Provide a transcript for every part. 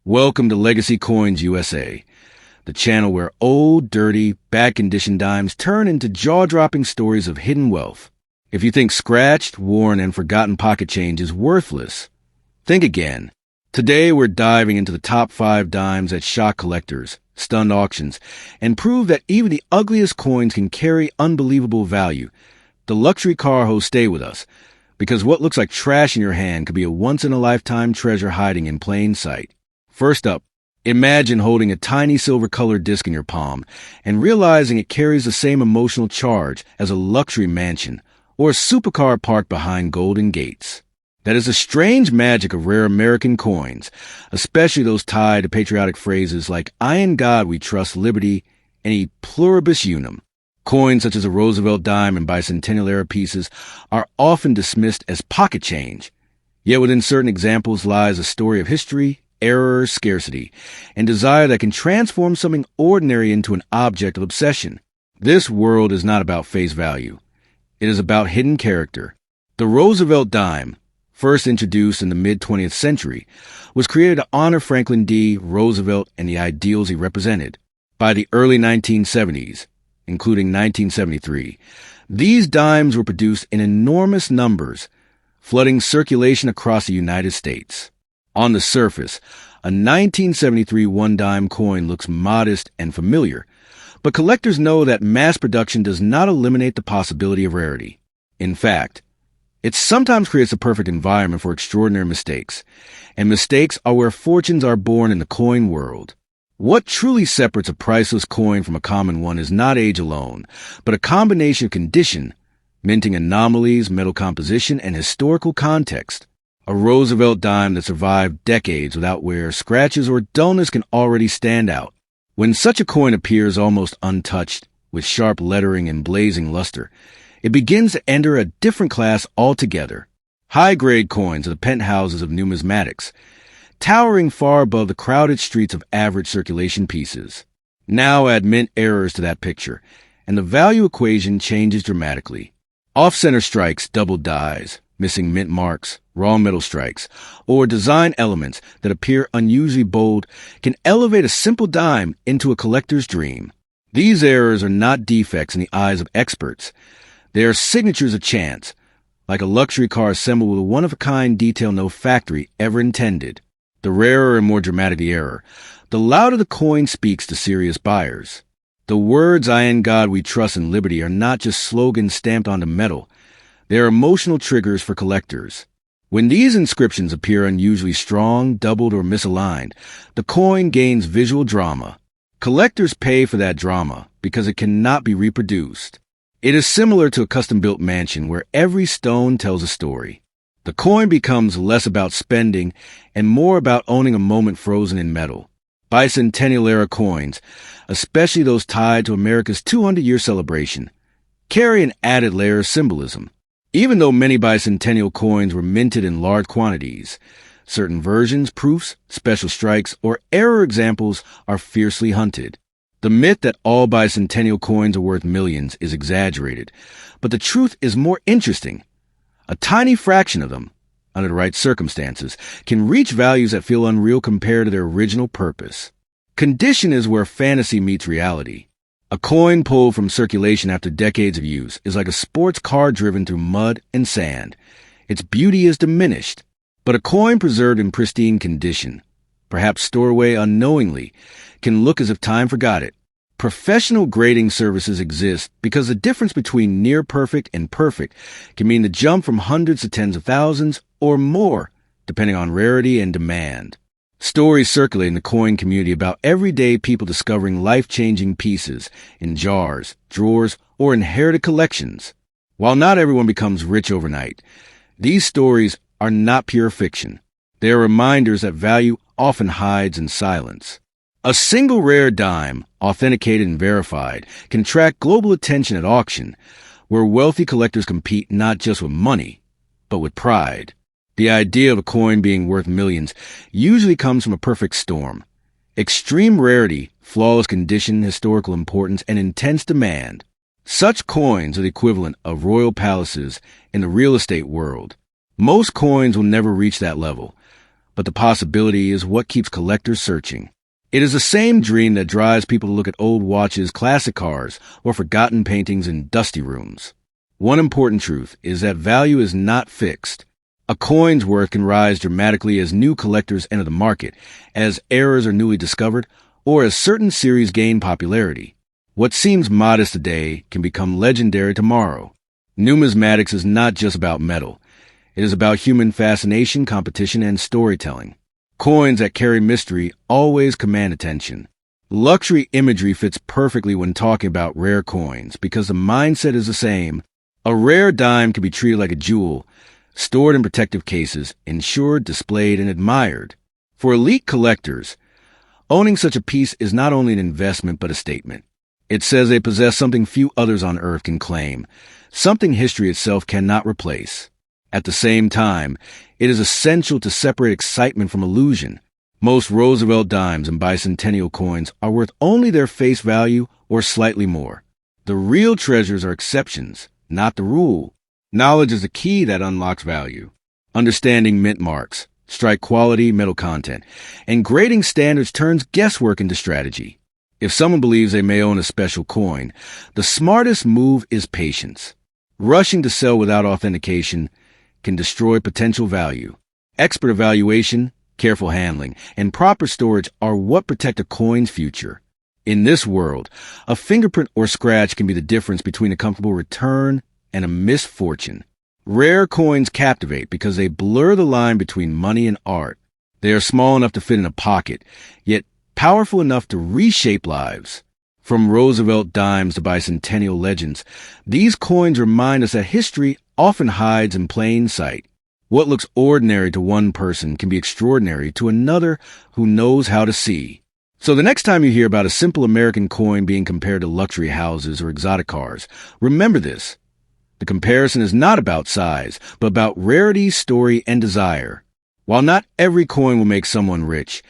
Welcome to Legacy Coins USA, the channel where old, dirty, bad-condition dimes turn into jaw-dropping stories of hidden wealth. If you think scratched, worn, and forgotten pocket change is worthless, think again. Today we're diving into the top 5 dimes that shock collectors, stun auctions, and prove that even the ugliest coins can carry unbelievable value. The luxury car hosts stay with us, because what looks like trash in your hand could be a once-in-a-lifetime treasure hiding in plain sight. First up, imagine holding a tiny silver-colored disc in your palm and realizing it carries the same emotional charge as a luxury mansion or a supercar parked behind golden gates. That is the strange magic of rare American coins, especially those tied to patriotic phrases like "I in God we trust liberty" and "E pluribus unum." Coins such as a Roosevelt dime and bicentennial-era pieces are often dismissed as pocket change, yet within certain examples lies a story of history, error, scarcity, and desire that can transform something ordinary into an object of obsession. This world is not about face value. It is about hidden character. The Roosevelt dime, first introduced in the mid-20th century, was created to honor Franklin D. Roosevelt and the ideals he represented. By the early 1970s, including 1973, these dimes were produced in enormous numbers, flooding circulation across the United States. On the surface, a 1973 one-dime coin looks modest and familiar, but collectors know that mass production does not eliminate the possibility of rarity. In fact, it sometimes creates a perfect environment for extraordinary mistakes, and mistakes are where fortunes are born in the coin world. What truly separates a priceless coin from a common one is not age alone, but a combination of condition, minting anomalies, metal composition, and historical context. A Roosevelt dime that survived decades without wear, scratches, or dullness can already stand out. When such a coin appears almost untouched, with sharp lettering and blazing luster, it begins to enter a different class altogether. High-grade coins are the penthouses of numismatics, towering far above the crowded streets of average circulation pieces. Now add mint errors to that picture, and the value equation changes dramatically. Off-center strikes, double dies, missing mint marks, raw metal strikes, or design elements that appear unusually bold can elevate a simple dime into a collector's dream. These errors are not defects in the eyes of experts. They are signatures of chance, like a luxury car assembled with a one-of-a-kind detail no factory ever intended. The rarer and more dramatic the error, the louder the coin speaks to serious buyers. The words "I in God we trust" and "liberty" are not just slogans stamped onto metal. They are emotional triggers for collectors. When these inscriptions appear unusually strong, doubled, or misaligned, the coin gains visual drama. Collectors pay for that drama because it cannot be reproduced. It is similar to a custom-built mansion where every stone tells a story. The coin becomes less about spending and more about owning a moment frozen in metal. Bicentennial-era coins, especially those tied to America's 200-year celebration, carry an added layer of symbolism. Even though many bicentennial coins were minted in large quantities, certain versions, proofs, special strikes, or error examples are fiercely hunted. The myth that all bicentennial coins are worth millions is exaggerated, but the truth is more interesting. A tiny fraction of them, under the right circumstances, can reach values that feel unreal compared to their original purpose. Condition is where fantasy meets reality. A coin pulled from circulation after decades of use is like a sports car driven through mud and sand. Its beauty is diminished, but a coin preserved in pristine condition, perhaps stored away unknowingly, can look as if time forgot it. Professional grading services exist because the difference between near perfect and perfect can mean the jump from hundreds to tens of thousands or more, depending on rarity and demand. Stories circulate in the coin community about everyday people discovering life-changing pieces in jars, drawers, or inherited collections. While not everyone becomes rich overnight, these stories are not pure fiction. They are reminders that value often hides in silence. A single rare dime, authenticated and verified, can attract global attention at auction, where wealthy collectors compete not just with money, but with pride. The idea of a coin being worth millions usually comes from a perfect storm. Extreme rarity, flawless condition, historical importance, and intense demand. Such coins are the equivalent of royal palaces in the real estate world. Most coins will never reach that level, but the possibility is what keeps collectors searching. It is the same dream that drives people to look at old watches, classic cars, or forgotten paintings in dusty rooms. One important truth is that value is not fixed. A coin's worth can rise dramatically as new collectors enter the market, as errors are newly discovered, or as certain series gain popularity. What seems modest today can become legendary tomorrow. Numismatics is not just about metal. It is about human fascination, competition, and storytelling. Coins that carry mystery always command attention. Luxury imagery fits perfectly when talking about rare coins because the mindset is the same. A rare dime can be treated like a jewel, stored in protective cases, insured, displayed, and admired. For elite collectors, owning such a piece is not only an investment but a statement. It says they possess something few others on earth can claim, something history itself cannot replace. At the same time, it is essential to separate excitement from illusion. Most Roosevelt dimes and bicentennial coins are worth only their face value or slightly more. The real treasures are exceptions, not the rule. Knowledge is the key that unlocks value. Understanding mint marks, strike quality, metal content, and grading standards turns guesswork into strategy. If someone believes they may own a special coin, the smartest move is patience. Rushing to sell without authentication can destroy potential value. Expert evaluation, careful handling, and proper storage are what protect a coin's future. In this world, a fingerprint or scratch can be the difference between a comfortable return and a misfortune. Rare coins captivate because they blur the line between money and art. They are small enough to fit in a pocket, yet powerful enough to reshape lives. From Roosevelt dimes to bicentennial legends, these coins remind us that history often hides in plain sight. What looks ordinary to one person can be extraordinary to another who knows how to see. So the next time you hear about a simple American coin being compared to luxury houses or exotic cars, remember this. The comparison is not about size, but about rarity, story, and desire. While not every coin will make someone rich,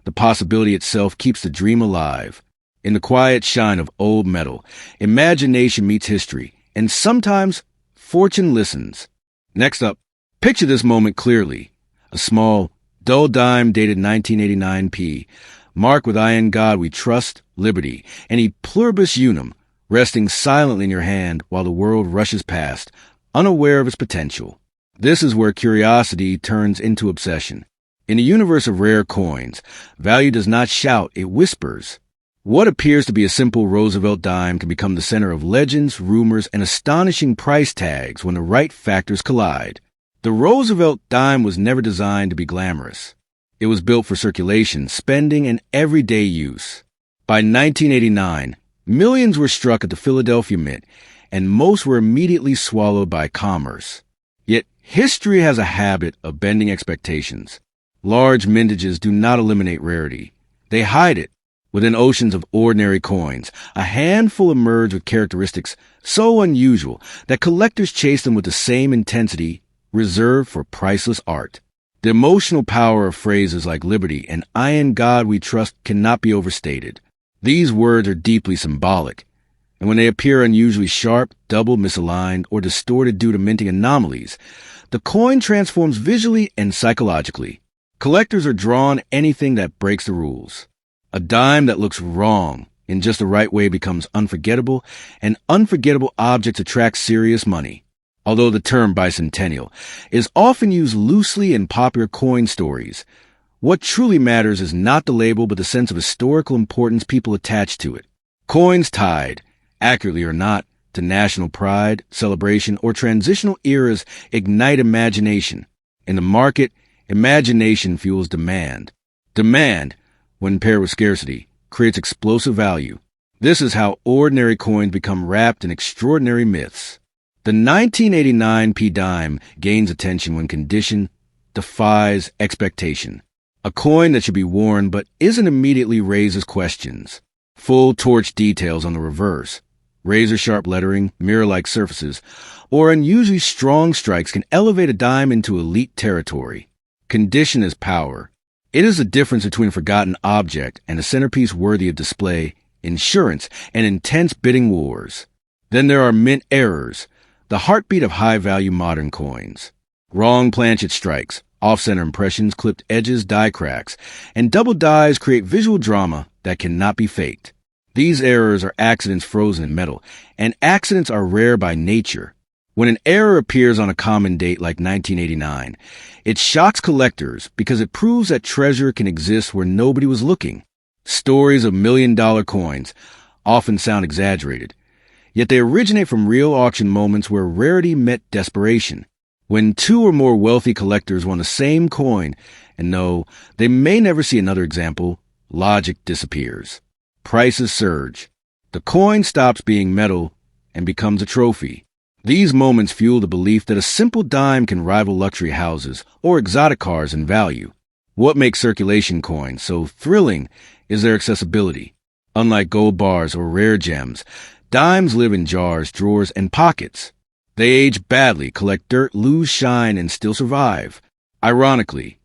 the possibility itself keeps the dream alive. In the quiet shine of old metal, imagination meets history, and sometimes fortune listens. Next up, picture this moment clearly. A small, dull dime dated 1989p, marked with "I in God we trust, liberty," and "E pluribus unum," resting silently in your hand while the world rushes past, unaware of its potential. This is where curiosity turns into obsession. In a universe of rare coins, value does not shout, it whispers. What appears to be a simple Roosevelt dime can become the center of legends, rumors, and astonishing price tags when the right factors collide. The Roosevelt dime was never designed to be glamorous. It was built for circulation, spending, and everyday use. By 1989, millions were struck at the Philadelphia Mint, and most were immediately swallowed by commerce. Yet history has a habit of bending expectations. Large mintages do not eliminate rarity. They hide it. Within oceans of ordinary coins, a handful emerge with characteristics so unusual that collectors chase them with the same intensity reserved for priceless art. The emotional power of phrases like liberty and "I in God we trust" cannot be overstated. These words are deeply symbolic, and when they appear unusually sharp, double, misaligned, or distorted due to minting anomalies, the coin transforms visually and psychologically. Collectors are drawn to anything that breaks the rules. A dime that looks wrong in just the right way becomes unforgettable, and unforgettable objects attract serious money. Although the term bicentennial is often used loosely in popular coin stories, what truly matters is not the label but the sense of historical importance people attach to it. Coins tied, accurately or not, to national pride, celebration, or transitional eras ignite imagination. In the market, imagination fuels demand. Demand, when paired with scarcity, creates explosive value. This is how ordinary coins become wrapped in extraordinary myths. The 1989p dime gains attention when condition defies expectation. A coin that should be worn but isn't immediately raises questions. Full torch details on the reverse, razor-sharp lettering, mirror-like surfaces, or unusually strong strikes can elevate a dime into elite territory. Condition is power. It is the difference between a forgotten object and a centerpiece worthy of display, insurance, and intense bidding wars. Then there are mint errors, the heartbeat of high-value modern coins. Wrong planchet strikes, Off-center impressions, clipped edges, die cracks, and double dies create visual drama that cannot be faked. These errors are accidents frozen in metal, and accidents are rare by nature. When an error appears on a common date like 1989, it shocks collectors because it proves that treasure can exist where nobody was looking. Stories of million-dollar coins often sound exaggerated, yet they originate from real auction moments where rarity met desperation. When two or more wealthy collectors want the same coin and know they may never see another example, logic disappears. Prices surge. The coin stops being metal and becomes a trophy. These moments fuel the belief that a simple dime can rival luxury houses or exotic cars in value. What makes circulation coins so thrilling is their accessibility. Unlike gold bars or rare gems, dimes live in jars, drawers, and pockets. They age badly, collect dirt, lose shine, and still survive. Ironically,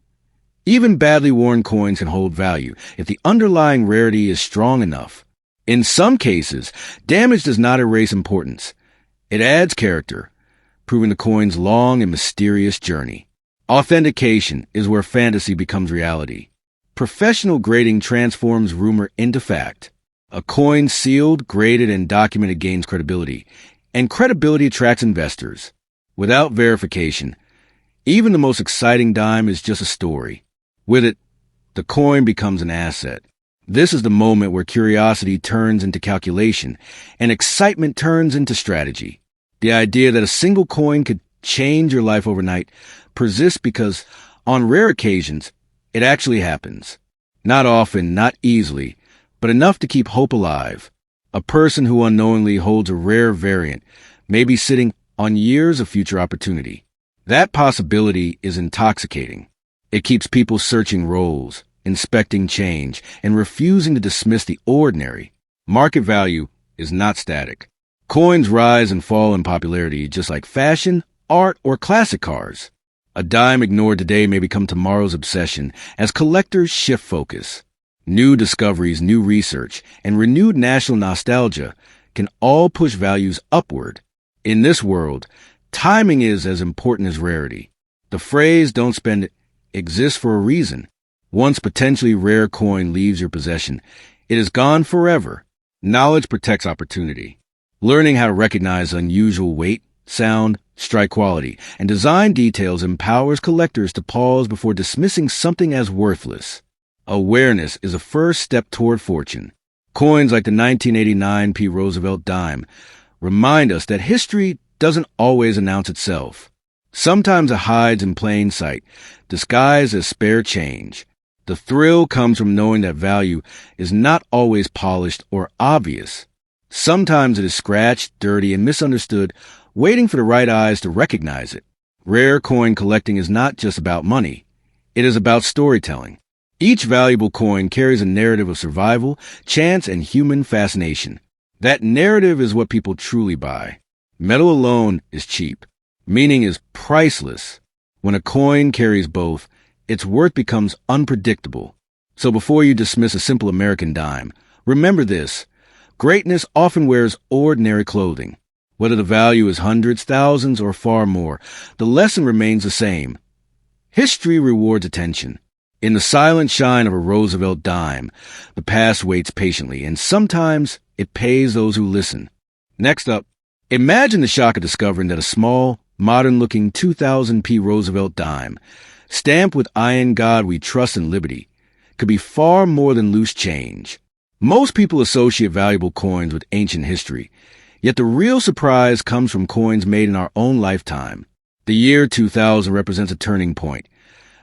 even badly worn coins can hold value if the underlying rarity is strong enough. In some cases, damage does not erase importance. It adds character, proving the coin's long and mysterious journey. Authentication is where fantasy becomes reality. Professional grading transforms rumor into fact. A coin sealed, graded, and documented gains credibility, and credibility attracts investors. Without verification, even the most exciting dime is just a story. With it, the coin becomes an asset. This is the moment where curiosity turns into calculation and excitement turns into strategy. The idea that a single coin could change your life overnight persists because, on rare occasions, it actually happens. Not often, not easily, but enough to keep hope alive. A person who unknowingly holds a rare variant may be sitting on years of future opportunity. That possibility is intoxicating. It keeps people searching roles, inspecting change, and refusing to dismiss the ordinary. Market value is not static. Coins rise and fall in popularity just like fashion, art, or classic cars. A dime ignored today may become tomorrow's obsession as collectors shift focus. New discoveries, new research, and renewed national nostalgia can all push values upward. In this world, timing is as important as rarity. The phrase, "don't spend it," exists for a reason. Once potentially rare coin leaves your possession, it is gone forever. Knowledge protects opportunity. Learning how to recognize unusual weight, sound, strike quality, and design details empowers collectors to pause before dismissing something as worthless. Awareness is a first step toward fortune. Coins like the 1989 P. Roosevelt dime remind us that history doesn't always announce itself. Sometimes it hides in plain sight, disguised as spare change. The thrill comes from knowing that value is not always polished or obvious. Sometimes it is scratched, dirty, and misunderstood, waiting for the right eyes to recognize it. Rare coin collecting is not just about money. It is about storytelling. Each valuable coin carries a narrative of survival, chance, and human fascination. That narrative is what people truly buy. Metal alone is cheap. Meaning is priceless. When a coin carries both, its worth becomes unpredictable. So before you dismiss a simple American dime, remember this. Greatness often wears ordinary clothing. Whether the value is hundreds, thousands, or far more, the lesson remains the same. History rewards attention. In the silent shine of a Roosevelt dime, the past waits patiently, and sometimes it pays those who listen. Next up, imagine the shock of discovering that a small, modern-looking 2000 P. Roosevelt dime, stamped with "I in God we trust in liberty," could be far more than loose change. Most people associate valuable coins with ancient history, yet the real surprise comes from coins made in our own lifetime. The year 2000 represents a turning point,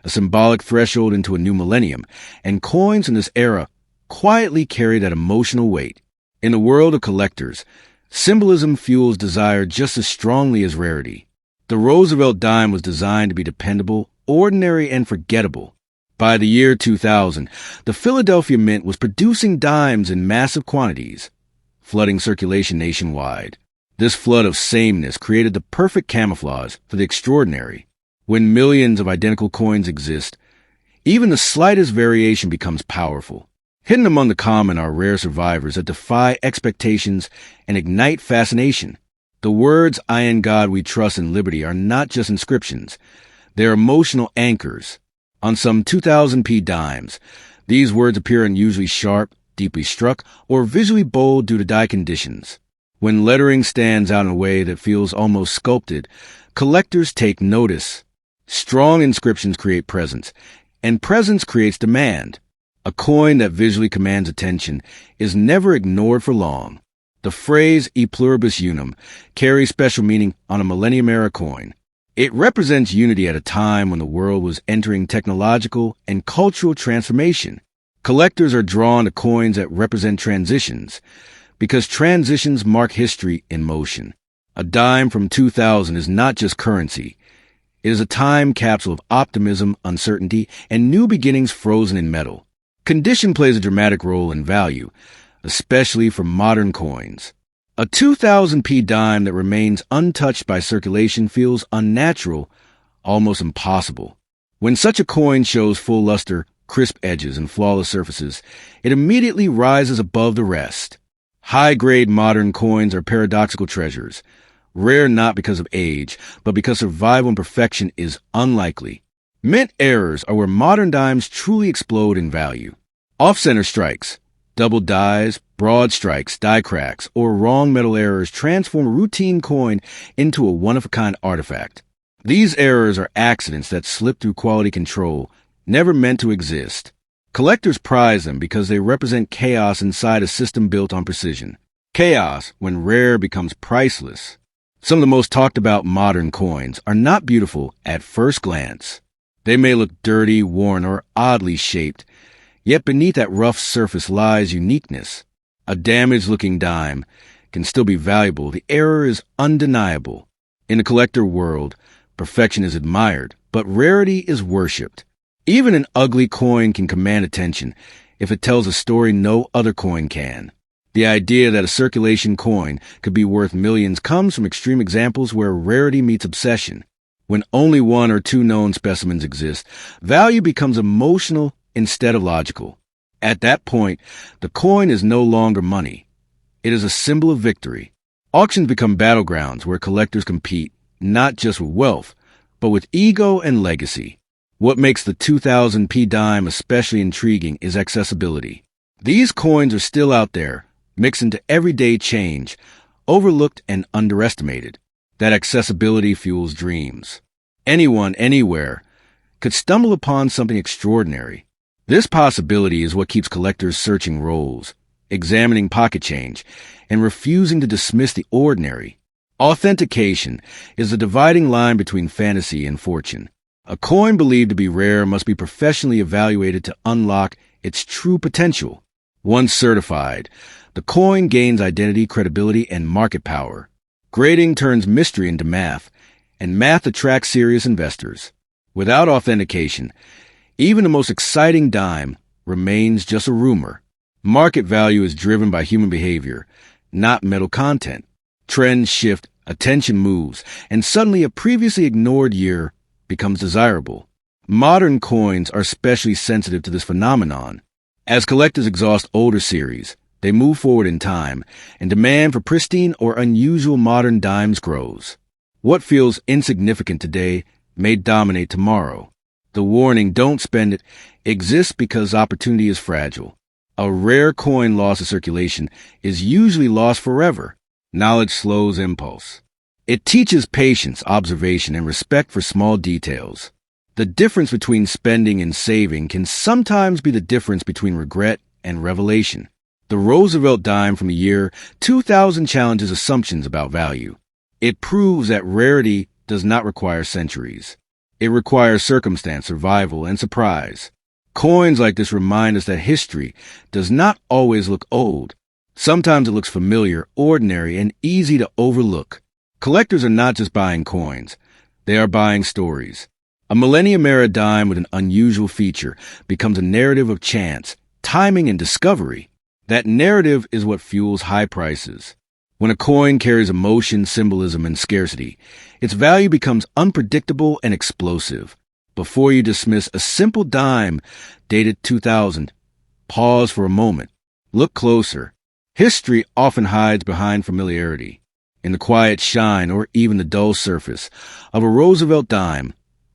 a symbolic threshold into a new millennium, and coins in this era quietly carry that emotional weight. In the world of collectors, symbolism fuels desire just as strongly as rarity. The Roosevelt dime was designed to be dependable, ordinary, and forgettable. By the year 2000, the Philadelphia Mint was producing dimes in massive quantities, flooding circulation nationwide. This flood of sameness created the perfect camouflage for the extraordinary. When millions of identical coins exist, even the slightest variation becomes powerful. Hidden among the common are rare survivors that defy expectations and ignite fascination. The words "I in God we trust in liberty" are not just inscriptions. They're emotional anchors. On some 2000p dimes, these words appear unusually sharp, deeply struck, or visually bold due to die conditions. When lettering stands out in a way that feels almost sculpted, collectors take notice. Strong inscriptions create presence, and presence creates demand. A coin that visually commands attention is never ignored for long. The phrase e pluribus unum carries special meaning on a millennium-era coin. It represents unity at a time when the world was entering technological and cultural transformation. Collectors are drawn to coins that represent transitions, because transitions mark history in motion. A dime from 2000 is not just currency. It is a time capsule of optimism, uncertainty, and new beginnings frozen in metal. Condition plays a dramatic role in value, especially for modern coins. A 2000p dime that remains untouched by circulation feels unnatural, almost impossible. When such a coin shows full luster, crisp edges, and flawless surfaces, it immediately rises above the rest. High-grade modern coins are paradoxical treasures, rare not because of age, but because survival and perfection is unlikely. Mint errors are where modern dimes truly explode in value. Off-center strikes, double dies, broad strikes, die cracks, or wrong metal errors transform a routine coin into a one-of-a-kind artifact. These errors are accidents that slip through quality control, never meant to exist. Collectors prize them because they represent chaos inside a system built on precision. Chaos, when rare, becomes priceless. Some of the most talked about modern coins are not beautiful at first glance. They may look dirty, worn, or oddly shaped, yet beneath that rough surface lies uniqueness. A damaged-looking dime can still be valuable. The error is undeniable. In the collector world, perfection is admired, but rarity is worshipped. Even an ugly coin can command attention if it tells a story no other coin can. The idea that a circulation coin could be worth millions comes from extreme examples where rarity meets obsession. When only one or two known specimens exist, value becomes emotional instead of logical. At that point, the coin is no longer money. It is a symbol of victory. Auctions become battlegrounds where collectors compete, not just with wealth, but with ego and legacy. What makes the 2000p dime especially intriguing is accessibility. These coins are still out there, mixed into everyday change, overlooked and underestimated. That accessibility fuels dreams. Anyone, anywhere, could stumble upon something extraordinary. This possibility is what keeps collectors searching rolls, examining pocket change, and refusing to dismiss the ordinary. Authentication is the dividing line between fantasy and fortune. A coin believed to be rare must be professionally evaluated to unlock its true potential. Once certified, the coin gains identity, credibility, and market power. Grading turns mystery into math, and math attracts serious investors. Without authentication, even the most exciting dime remains just a rumor. Market value is driven by human behavior, not metal content. Trends shift, attention moves, and suddenly a previously ignored year becomes desirable. Modern coins are especially sensitive to this phenomenon. As collectors exhaust older series, they move forward in time, and demand for pristine or unusual modern dimes grows. What feels insignificant today may dominate tomorrow. The warning, "Don't spend it," exists because opportunity is fragile. A rare coin lost to circulation is usually lost forever. Knowledge slows impulse. It teaches patience, observation, and respect for small details. The difference between spending and saving can sometimes be the difference between regret and revelation. The Roosevelt dime from the year 2000 challenges assumptions about value. It proves that rarity does not require centuries. It requires circumstance, survival, and surprise. Coins like this remind us that history does not always look old. Sometimes it looks familiar, ordinary, and easy to overlook. Collectors are not just buying coins. They are buying stories. A millennium-era dime with an unusual feature becomes a narrative of chance, timing, and discovery. That narrative is what fuels high prices. When a coin carries emotion, symbolism, and scarcity, its value becomes unpredictable and explosive. Before you dismiss a simple dime dated 2000, pause for a moment. Look closer. History often hides behind familiarity. In the quiet shine or even the dull surface of a Roosevelt dime,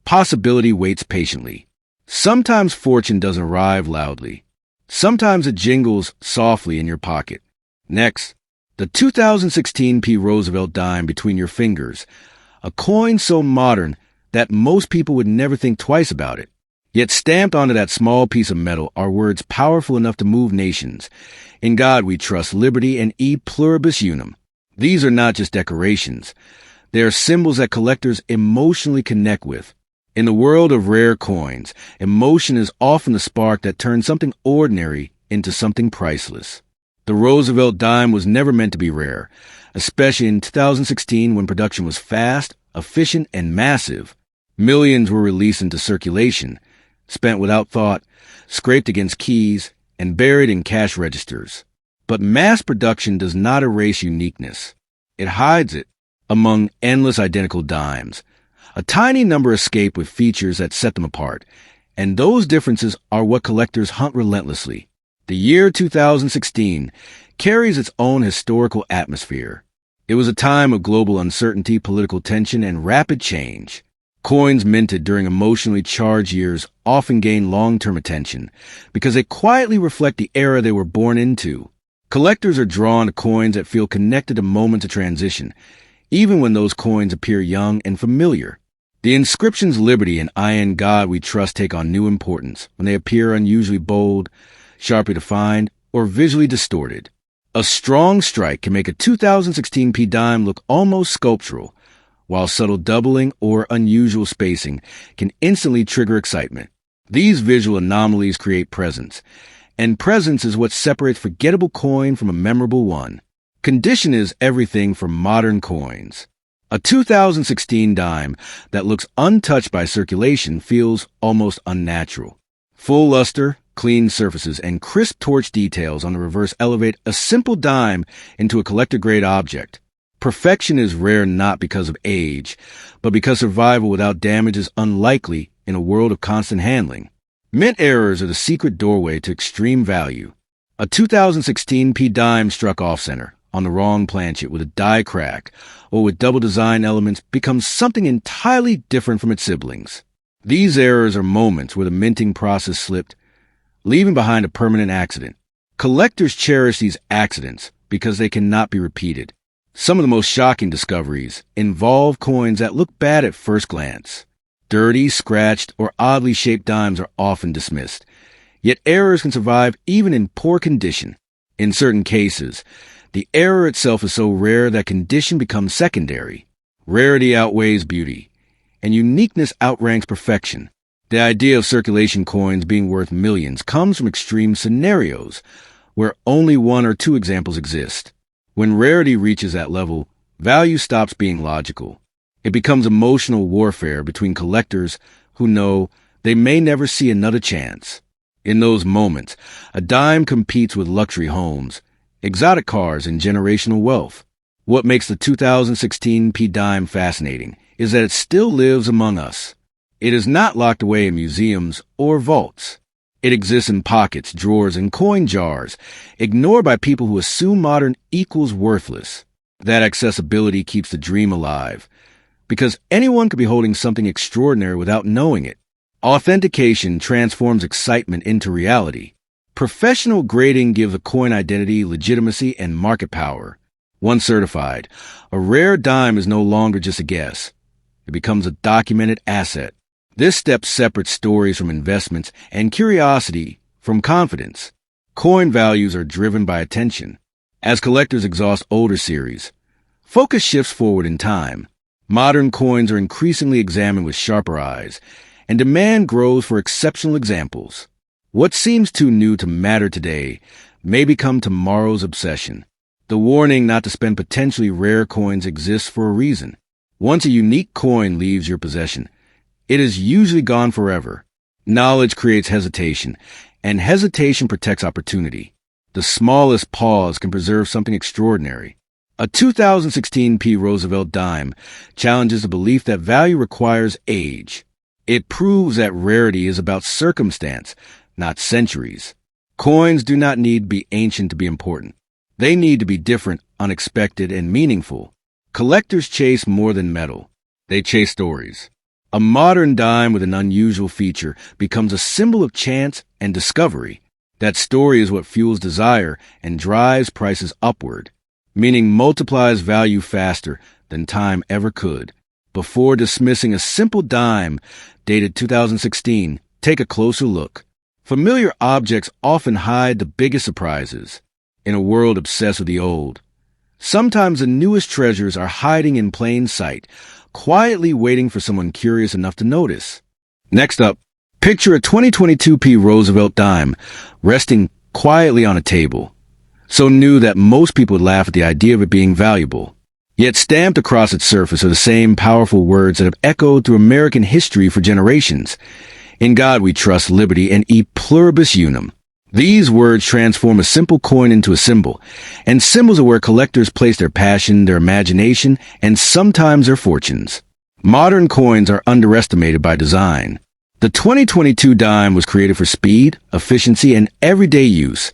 Possibility waits patiently. Sometimes fortune doesn't arrive loudly. Sometimes it jingles softly in your pocket. Next, the 2016 P. Roosevelt dime between your fingers, a coin so modern that most people would never think twice about it. Yet stamped onto that small piece of metal are words powerful enough to move nations. In God we trust, liberty, and e pluribus unum. These are not just decorations. They are symbols that collectors emotionally connect with. In the world of rare coins, emotion is often the spark that turns something ordinary into something priceless. The Roosevelt dime was never meant to be rare, especially in 2016 when production was fast, efficient, and massive. Millions were released into circulation, spent without thought, scraped against keys, and buried in cash registers. But mass production does not erase uniqueness. It hides it among endless identical dimes. A tiny number escape with features that set them apart, and those differences are what collectors hunt relentlessly. The year 2016 carries its own historical atmosphere. It was a time of global uncertainty, political tension, and rapid change. Coins minted during emotionally charged years often gain long-term attention because they quietly reflect the era they were born into. Collectors are drawn to coins that feel connected to moments of transition, even when those coins appear young and familiar. The inscriptions Liberty and I in God We Trust take on new importance when they appear unusually bold, sharply defined, or visually distorted. A strong strike can make a 2016 P dime look almost sculptural, while subtle doubling or unusual spacing can instantly trigger excitement. These visual anomalies create presence, and presence is what separates forgettable coin from a memorable one. Condition is everything for modern coins. A 2016 dime that looks untouched by circulation feels almost unnatural. Full luster, clean surfaces, and crisp torch details on the reverse elevate a simple dime into a collector-grade object. Perfection is rare not because of age, but because survival without damage is unlikely in a world of constant handling. Mint errors are the secret doorway to extreme value. A 2016 P dime struck off-center, on the wrong planchet with a die crack, or with double design elements becomes something entirely different from its siblings. These errors are moments where the minting process slipped, leaving behind a permanent accident. Collectors cherish these accidents because they cannot be repeated. Some of the most shocking discoveries involve coins that look bad at first glance. Dirty, scratched, or oddly shaped dimes are often dismissed. Yet errors can survive even in poor condition. In certain cases, the error itself is so rare that condition becomes secondary. Rarity outweighs beauty, and uniqueness outranks perfection. The idea of circulation coins being worth millions comes from extreme scenarios, where only one or two examples exist. When rarity reaches that level, value stops being logical. It becomes emotional warfare between collectors who know they may never see another chance. In those moments, a dime competes with luxury homes, exotic cars, and generational wealth. What makes the 2016 P dime fascinating is that it still lives among us. It is not locked away in museums or vaults. It exists in pockets, drawers, and coin jars, ignored by people who assume modern equals worthless. That accessibility keeps the dream alive, because anyone could be holding something extraordinary without knowing it. Authentication transforms excitement into reality. Professional grading gives a coin identity, legitimacy, and market power. Once certified, a rare dime is no longer just a guess. It becomes a documented asset. This step separates stories from investments and curiosity from confidence. Coin values are driven by attention. As collectors exhaust older series, focus shifts forward in time. Modern coins are increasingly examined with sharper eyes, and demand grows for exceptional examples. What seems too new to matter today may become tomorrow's obsession. The warning not to spend potentially rare coins exists for a reason. Once a unique coin leaves your possession, it is usually gone forever. Knowledge creates hesitation, and hesitation protects opportunity. The smallest pause can preserve something extraordinary. A 2016 P. Roosevelt dime challenges the belief that value requires age. It proves that rarity is about circumstance, not centuries. Coins do not need to be ancient to be important. They need to be different, unexpected, and meaningful. Collectors chase more than metal. They chase stories. A modern dime with an unusual feature becomes a symbol of chance and discovery. That story is what fuels desire and drives prices upward, meaning multiplies value faster than time ever could. Before dismissing a simple dime dated 2016, take a closer look. Familiar objects often hide the biggest surprises in a world obsessed with the old. Sometimes the newest treasures are hiding in plain sight, quietly waiting for someone curious enough to notice. Next up, picture a 2022p Roosevelt dime resting quietly on a table, so new that most people would laugh at the idea of it being valuable. Yet stamped across its surface are the same powerful words that have echoed through American history for generations. In God we trust, liberty, and e pluribus unum. These words transform a simple coin into a symbol, and symbols are where collectors place their passion, their imagination, and sometimes their fortunes. Modern coins are underestimated by design. The 2022 dime was created for speed, efficiency, and everyday use,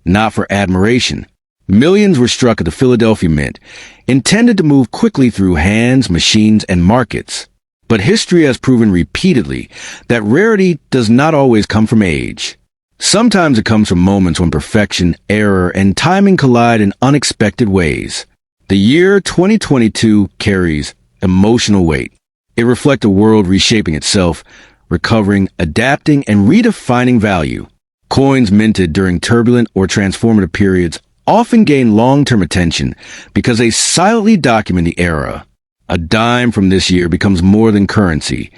not for admiration. Millions were struck at the Philadelphia Mint, intended to move quickly through hands, machines, and markets. But history has proven repeatedly that rarity does not always come from age. Sometimes it comes from moments when perfection, error, and timing collide in unexpected ways. The year 2022 carries emotional weight. It reflects a world reshaping itself, recovering, adapting, and redefining value. Coins minted during turbulent or transformative periods often gain long-term attention because they silently document the era. A dime from this year becomes more than currency.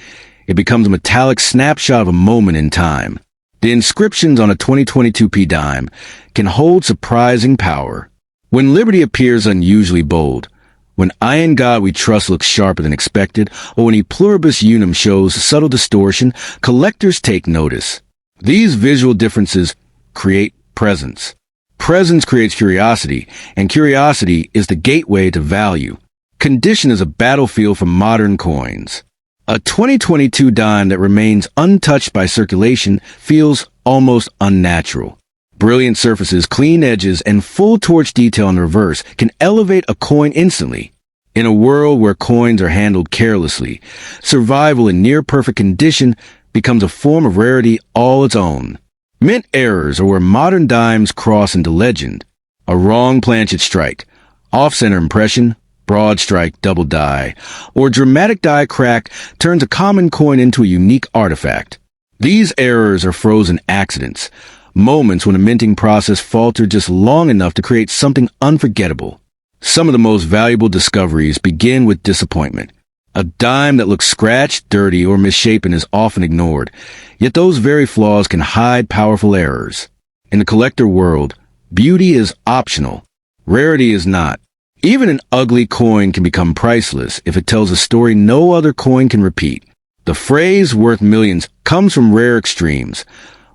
It becomes a metallic snapshot of a moment in time. The inscriptions on a 2022p dime can hold surprising power. When liberty appears unusually bold, when I in God we trust looks sharper than expected, or when e pluribus unum shows subtle distortion, collectors take notice. These visual differences create presence. Presence creates curiosity, and curiosity is the gateway to value. Condition is a battlefield for modern coins. A 2022 dime that remains untouched by circulation feels almost unnatural. Brilliant surfaces, clean edges, and full torch detail in the reverse can elevate a coin instantly. In a world where coins are handled carelessly, survival in near-perfect condition becomes a form of rarity all its own. Mint errors are where modern dimes cross into legend. A wrong planchet strike, off-center impression, broad strike, double die, or dramatic die crack turns a common coin into a unique artifact. These errors are frozen accidents, moments when a minting process faltered just long enough to create something unforgettable. Some of the most valuable discoveries begin with disappointment. A dime that looks scratched, dirty, or misshapen is often ignored, yet those very flaws can hide powerful errors. In the collector world, beauty is optional. Rarity is not. Even an ugly coin can become priceless if it tells a story no other coin can repeat. The phrase worth millions comes from rare extremes,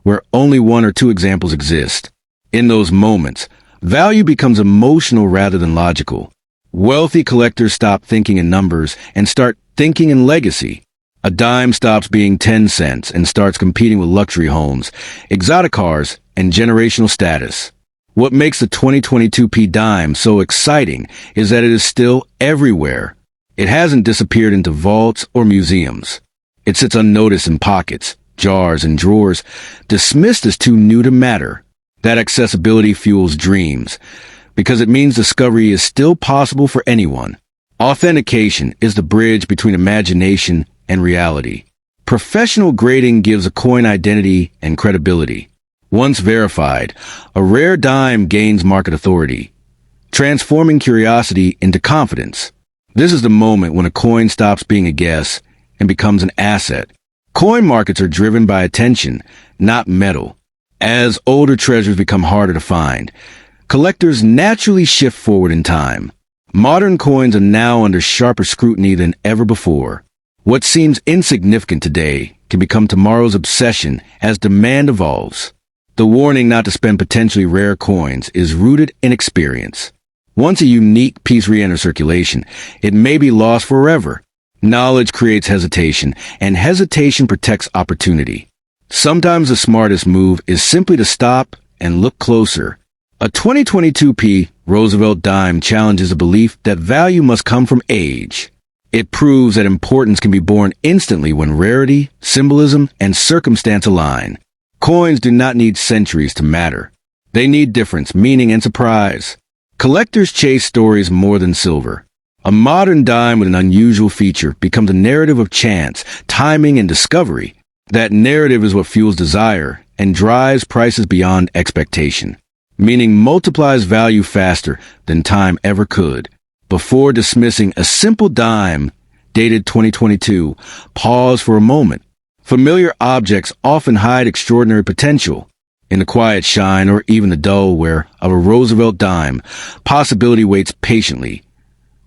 where only one or two examples exist. In those moments, value becomes emotional rather than logical. Wealthy collectors stop thinking in numbers and start thinking in legacy. A dime stops being 10 cents and starts competing with luxury homes, exotic cars, and generational status. What makes the 2022p dime so exciting is that it is still everywhere. It hasn't disappeared into vaults or museums. It sits unnoticed in pockets, jars, and drawers, dismissed as too new to matter. That accessibility fuels dreams, because it means discovery is still possible for anyone. Authentication is the bridge between imagination and reality. Professional grading gives a coin identity and credibility. Once verified, a rare dime gains market authority, transforming curiosity into confidence. This is the moment when a coin stops being a guess and becomes an asset. Coin markets are driven by attention, not metal. As older treasures become harder to find, collectors naturally shift forward in time. Modern coins are now under sharper scrutiny than ever before. What seems insignificant today can become tomorrow's obsession as demand evolves. The warning not to spend potentially rare coins is rooted in experience. Once a unique piece re-enters circulation, it may be lost forever. Knowledge creates hesitation, and hesitation protects opportunity. Sometimes the smartest move is simply to stop and look closer. A 2022p Roosevelt dime challenges a belief that value must come from age. It proves that importance can be born instantly when rarity, symbolism, and circumstance align. Coins do not need centuries to matter. They need difference, meaning, and surprise. Collectors chase stories more than silver. A modern dime with an unusual feature becomes a narrative of chance, timing, and discovery. That narrative is what fuels desire and drives prices beyond expectation, meaning multiplies value faster than time ever could. Before dismissing a simple dime dated 2022, pause for a moment. Familiar objects often hide extraordinary potential. In the quiet shine or even the dull wear of a Roosevelt dime, possibility waits patiently,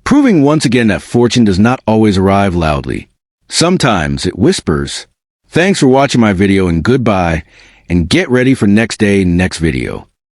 proving once again that fortune does not always arrive loudly. Sometimes it whispers. Thanks for watching my video and goodbye, and get ready for next day, next video.